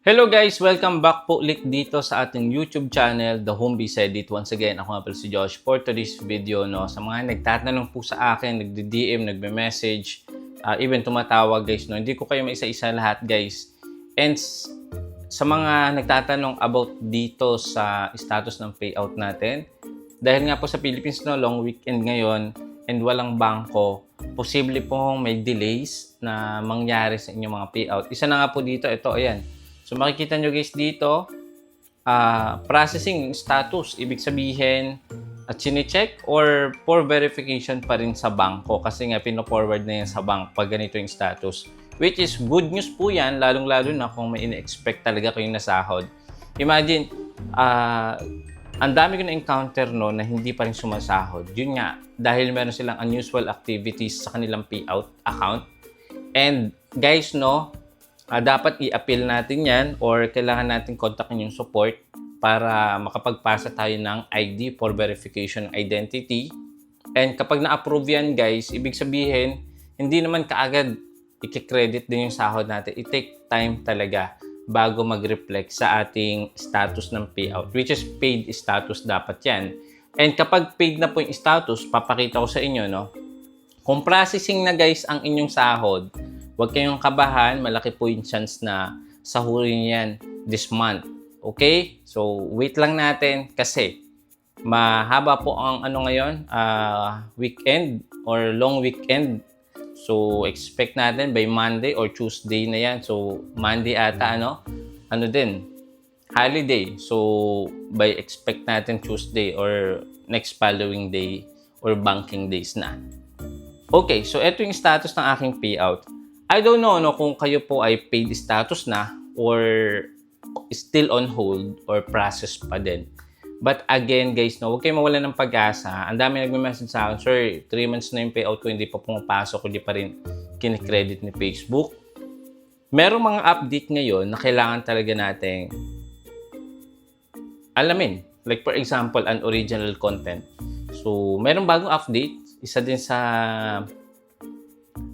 Hello guys! Welcome back po ulit dito sa ating YouTube channel, The Homebay Said It. Once again, ako nga pala si Josh for today's video. Sa mga nagtatanong po sa akin, nagdi-DM, nagme-message, even tumatawag guys. Hindi ko kayo maisa-isa lahat guys. And sa mga nagtatanong about dito sa status ng payout natin, dahil nga po sa Philippines long weekend ngayon and walang bangko, posible pong may delays na mangyari sa inyong mga payout. Isa na nga po dito, ito, ayan. So makikita nyo guys dito, processing status, ibig sabihin at sine-check or for verification pa rin sa bangko kasi nga pino-forward na yan sa bank pag ganito yung status. Which is good news po yan, lalong-lalo na kung may in-expect talaga kayong nasahod. Imagine, ang dami ko na-encounter na hindi pa rin sumasahod. Yun nga, dahil meron silang unusual activities sa kanilang payout account. And guys, dapat i-appeal natin yan or kailangan natin kontakin yung support para makapagpasa tayo ng ID for verification identity. And kapag na-approve yan guys, ibig sabihin, hindi naman kaagad i-credit din yung sahod natin. It-take time talaga bago mag-reflect sa ating status ng payout, which is paid status dapat yan. And kapag paid na po yung status, papakita ko sa inyo, kung processing na guys ang inyong sahod, huwag kayong kabahan, malaki po yung chance na sahurin yan this month. Okay? So, wait lang natin kasi mahaba po ang ngayon, weekend or long weekend. So, expect natin by Monday or Tuesday na yan. So, Monday ata, holiday. So, by expect natin Tuesday or next following day or banking days na. Okay, so ito yung status ng aking payout. I don't know kung kayo po ay paid status na or still on hold or process pa din. But again guys, huwag kayo mawalan ng pag-asa. Ang dami nagme-message sa akin, sir, 3 months na yung payout ko, hindi pa pumapasok, hindi pa rin kinikredit ni Facebook. Merong mga update ngayon na kailangan talaga nating alamin. Like for example, an original content. So, merong bagong update. Isa din sa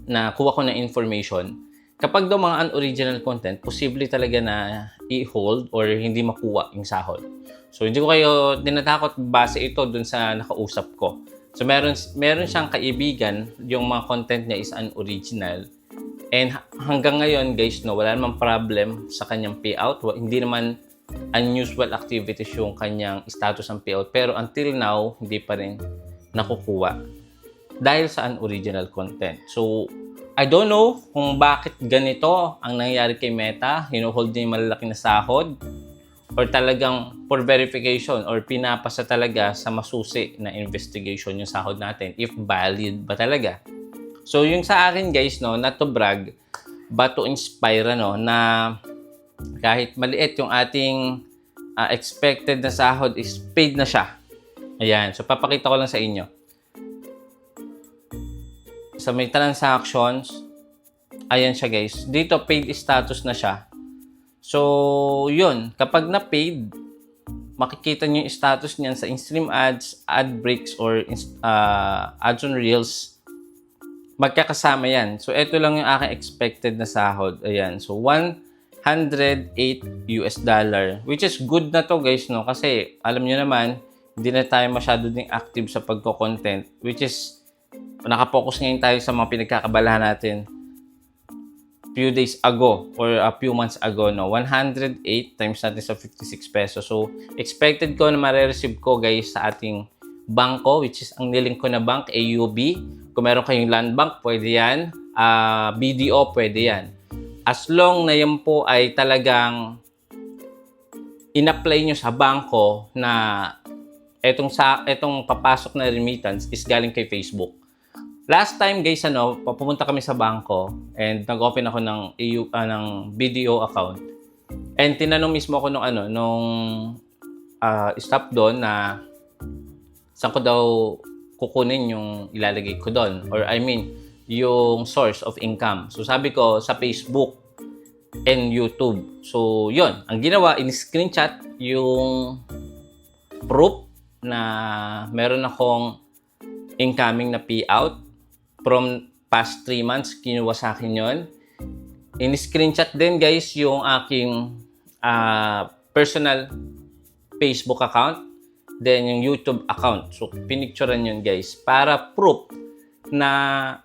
na kuha ko ng information, kapag daw mga unoriginal content, posible talaga na i-hold or hindi makuha yung sahod. So, hindi ko kayo tinatakot base ito dun sa nakausap ko. So, meron siyang kaibigan, yung mga content niya is unoriginal. And hanggang ngayon, guys, wala namang problem sa kanyang payout. Hindi naman unusual activities yung kanyang status ng payout. Pero until now, hindi pa rin nakukuha dahil sa unoriginal content. So, I don't know kung bakit ganito ang nangyayari kay Meta. Hinuhold niya yung malalaki na sahod or talagang for verification or pinapasa talaga sa masusi na investigation yung sahod natin if valid ba talaga. So, yung sa akin guys, not to brag, but to inspire, na kahit maliit yung ating expected na sahod is paid na siya. Ayan. So, papakita ko lang sa inyo. Sa may transactions, ayan siya guys. Dito, paid status na siya. So, yun. Kapag na-paid, makikita nyo yung status niyan sa in-stream ads, ad breaks, or ads on reels. Magkakasama yan. So, ito lang yung aking expected na sahod. Ayan. So, $108 which is good na to guys, kasi alam nyo naman, hindi na tayo masyado ding active sa pagko-content, which is nakapokus ngayon tayo sa mga pinagkakabalahan natin few days ago or a few months ago, 108 times natin sa 56 pesos. So, expected ko na ma-receive ko guys sa ating bangko, which is ang nilink ko na bank, AUB. Kung meron kayong land bank, pwede yan. BDO, pwede yan. As long na yan po ay talagang in-apply nyo sa bangko na etong papasok na remittance is galing kay Facebook. Last time guys, papunta kami sa bangko and nag-open ako ng BDO account. And tinanong mismo ako nung staff doon na saan ko daw kukunin yung ilalagay ko doon, or I mean, yung source of income. So sabi ko sa Facebook and YouTube. So yun, ang ginawa, in-screenshot yung proof na meron akong incoming na payout from past 3 months, kinuha sa akin yun. In-screenshot din guys yung aking personal Facebook account, then yung YouTube account. So, pinicturean yun guys para proof na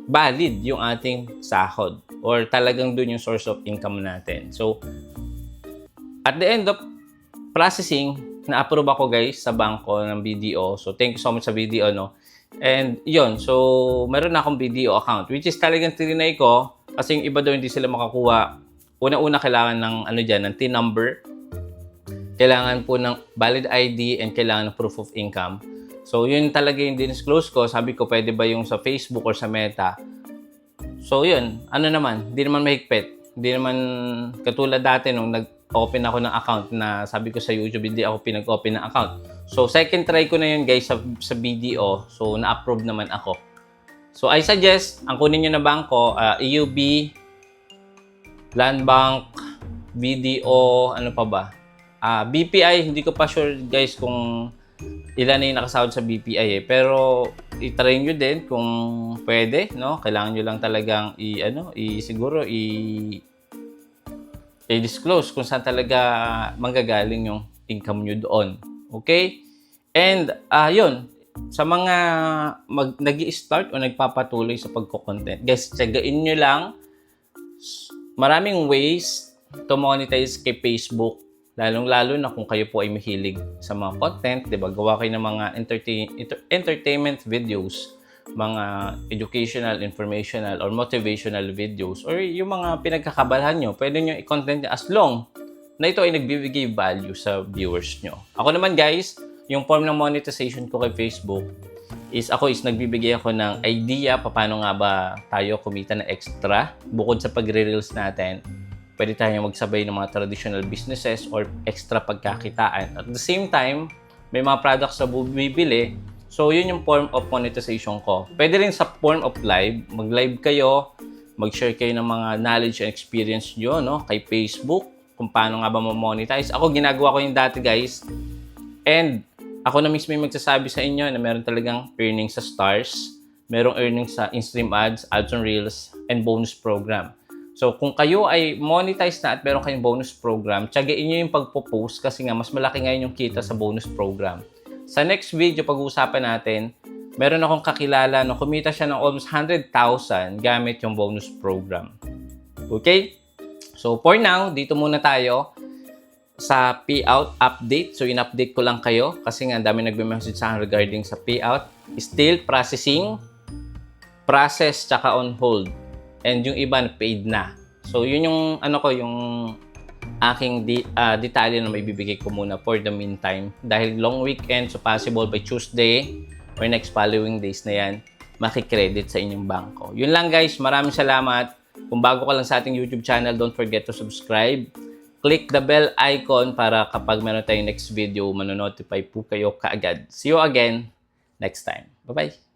valid yung ating sahod or talagang dun yung source of income natin. So, at the end of processing, na-approve ako guys sa bangko ng BDO. So, thank you so much sa BDO, no? And yun, so meron na akong BDO account which is talagang trinay ko kasi yung iba daw hindi sila makakuha. Una-una kailangan ng ng TIN number. Kailangan po ng valid ID and kailangan ng proof of income. So, yun talaga yung dinisclose ko. Sabi ko, pwede ba yung sa Facebook or sa Meta? So, yun. Ano naman? Hindi naman mahigpit. Hindi naman katulad dati nung nag-open ako ng account na sabi ko sa YouTube, hindi ako pinag-open ng account. So, second try ko na yun guys sa BDO. So, na-approve naman ako. So, I suggest, ang kunin nyo na bangko, EUB, Land Bank, BDO, ano pa ba? BPI, hindi ko pa sure guys kung ilan na yung nakasahod sa BPI eh. Pero i-try nyo din kung pwede, no? Kailangan nyo lang talagang siguro i-disclose kung saan talaga manggagaling yung income nyo doon. Okay? And yun, sa mga nag-i-start o nagpapatuloy sa pagko-content, guys, tsagain nyo lang. Maraming ways to monetize kay Facebook. Lalong-lalo na kung kayo po ay mahilig sa mga content, 'di ba? Gawa kayo ng mga entertainment videos, mga educational, informational, or motivational videos, or yung mga pinagkakabalhan nyo, pwede nyo i-content as long na ito ay nagbibigay value sa viewers nyo. Ako naman guys, yung form ng monetization ko kay Facebook is nagbibigay ako ng idea paano nga ba tayo kumita ng extra bukod sa pagre-reels natin. Pwede tayong magsabay ng mga traditional businesses or extra pagkakitaan. At the same time, may mga products na bibili. So, yun yung form of monetization ko. Pwede rin sa form of live. Mag-live kayo, mag-share kayo ng mga knowledge and experience nyo, no? Kay Facebook, kung paano nga ba ma-monetize. Ako, ginagawa ko yung dati, guys. And ako na mismo yung magsasabi sa inyo na meron talagang earnings sa stars, merong earnings sa in-stream ads, ads on reels, and bonus program. So, kung kayo ay monetize na at meron kayong bonus program, tsagain nyo yung pagpo-post kasi nga mas malaki ngayon yung kita sa bonus program. Sa next video, pag-uusapan natin, meron akong kakilala na kumita siya ng almost 100,000 gamit yung bonus program. Okay? So, for now, dito muna tayo sa payout update. So, in-update ko lang kayo kasi nga dami nagme-message sa akin regarding sa payout. Still processing, process, tsaka on hold. And yung iba paid na. So, yun yung yung aking detalye na may bibigay ko muna for the meantime. Dahil long weekend, so possible by Tuesday or next following days na yan, makikredit sa inyong bangko. Yun lang guys, maraming salamat. Kung bago ka lang sa ating YouTube channel, don't forget to subscribe. Click the bell icon para kapag meron tayong next video, manonotify po kayo kaagad. See you again next time. Bye-bye!